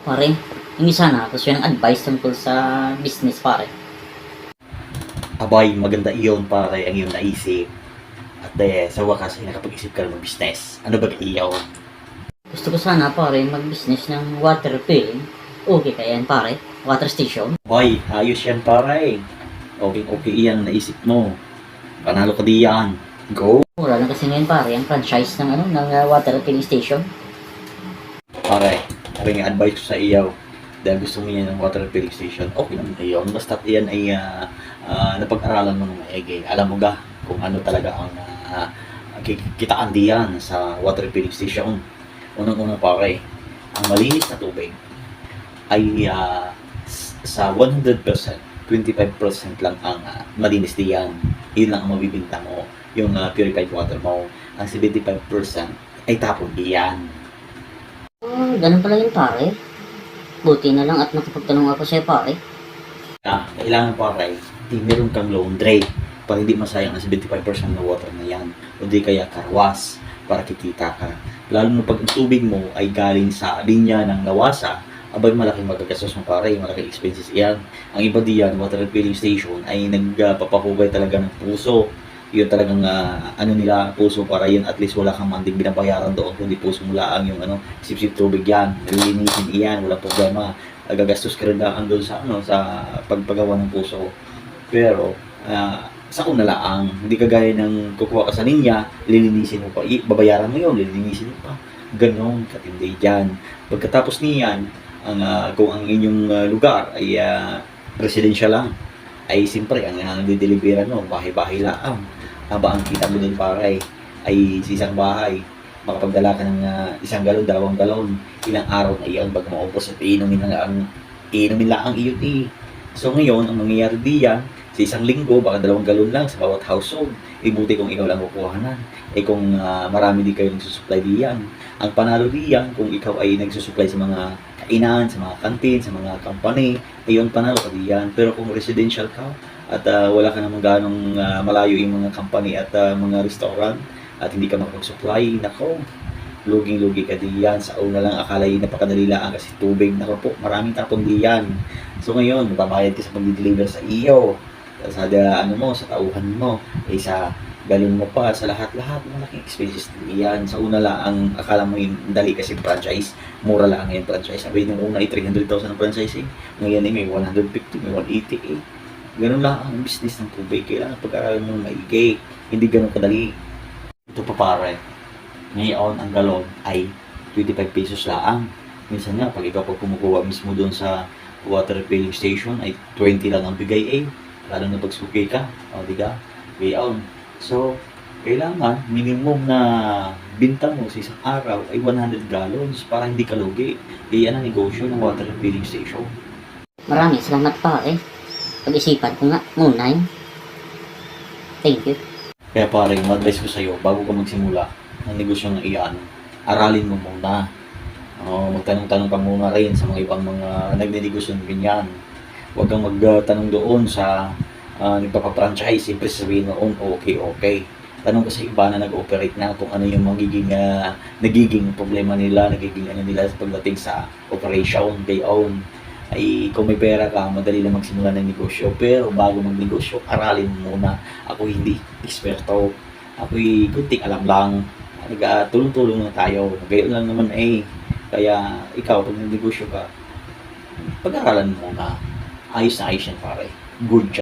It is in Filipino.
Pare, hingi sana ako siya ng advice tungkol sa business pare. Abay, maganda iyon pare ang iyong naisip. At sa wakas ay nakapag-isip ka ng business. Ano ba iyaw? Gusto ko sana pare mag-business ng water refilling. Okay kaya yan pare? Water station? Abay, ayos yan pare. Okay, okay iyan naisip mo. Panalo ka diyan. Go! Mura lang kasi ngayon pare ang franchise ng water refilling station. Pare, okay nga advice ko sa iyaw. Dahil gusto mo yan ng water filling station, okay naman iyon. Basta iyan ay napag-aralan mo ng maigi. Alam mo ga kung ano talaga ang kikitaan diyan sa water filling station. Unang-una pare, ang malinis na tubig ay sa 100%, 25% lang ang malinis diyan. Yun lang ang mabibinta mo, yung purified water mo. Ang 75% ay tapon diyan. Ganun pala yun pare. Buti na lang at nakapagtanong ako sa'yo pare. Kailangan pare, meron kang laundry para hindi masayang ang 75% ng water na yan. O di kaya karwas para kikita ka. Lalo na pag ang tubig mo ay galing sa linya ng nawasa, abay malaking magagastos mo pare, malaking expenses yan. Ang iba diyan, water refilling station ay nagpapahugay talaga ng puso. Yun talagang ano nila, puso para yun at least wala kang manding binabayaran doon, kundi puso mo lang yung sip-sip tubig yan, nililinisin iyan, walang problema. Gagastos ka rin lang doon sa sa pagpagawa ng puso. Pero sa una lang, hindi kagaya ng kukuha ka sa linya, lilinisin mo pa, babayaran mo yun, lilinisin mo pa. Ganon katindi dyan. Pagkatapos niyan, kung ang inyong lugar ay residential lang, ay siyempre ang dideliveran mo, bahay-bahay lang. Haba ang kita mo din pare ay sa isang bahay, makapagdala ka ng isang galon, 2 galon, ilang araw na iyon bago maubos at iinumin lang ang iyot. So ngayon, ang mangyayari diyan, sa isang linggo, baka 2 galon lang sa bawat household. Buti kung ikaw lang kukuhanan. Kung marami di kayo nagsusupply diyan. Ang panalo diyan, kung ikaw ay nagsusupply sa mga kainan, sa mga kantin, sa mga company, ayun, panalo ka diyan. Pero kung residential ka, at wala ka namang ganong malayo yung mga company at mga restaurant, at hindi ka makapag-supply, nako, luging-lugi ka diyan. Sa una lang, akala yung napakadali lang kasi tubig, nako po, maraming tapon diyan. So ngayon, mababayad ka sa pag-deliver sa iyo, sa sa tauhan mo, sa galon mo pa, sa lahat-lahat, malaking expenses diyan. Sa una lang, ang akala mo yung dali kasi franchise, mura lang yung franchise. Sabi nung una ay 300,000 ang franchising, ngayon ay may 150, may 180. Ganun lang ang business ng tubig. Kailangan pag-aralan mo maigi. Hindi ganun kadali. Ito pa pare, ngayon ang galon ay 25 pesos lang. Minsan nga, pag ikaw kumukuha mismo doon sa water refilling station, ay 20 lang ang bigay lalo na pag suki ka. O, diga? Ngayon. So, kailangan minimum na binta mo sa isang araw ay 100 gallons para hindi ka lugi. Yan ang negosyo ng water refilling station. Maraming salamat pare. Pag-isipan ko nga muna yun. Thank you. Kaya pare, yung advice ko sa'yo, bago ka magsimula ng negosyo ng iyan, aralin mo muna. Magtanong-tanong ka muna rin sa mga ibang mga nagnenegosyo ng ganyan. Huwag kang magtanong doon sa nagpapafranchise. Siyempre sabihin noon, okay. Tanong ka sa iba na nag-operate na kung ano yung nagiging problema nila, nagiging nila pagdating sa operation, they own. Ay kung may pera ka, madali lang magsimula ng negosyo. Pero bago magnegosyo, aralin mo muna. Ako hindi eksperto. Ako'y kunting alam lang. Tulong-tulong na tayo. Gayon lang naman Kaya ikaw, pag nagnegosyo ka, pag-aralan mo muna. Ayos na ayos yan pare. Good job.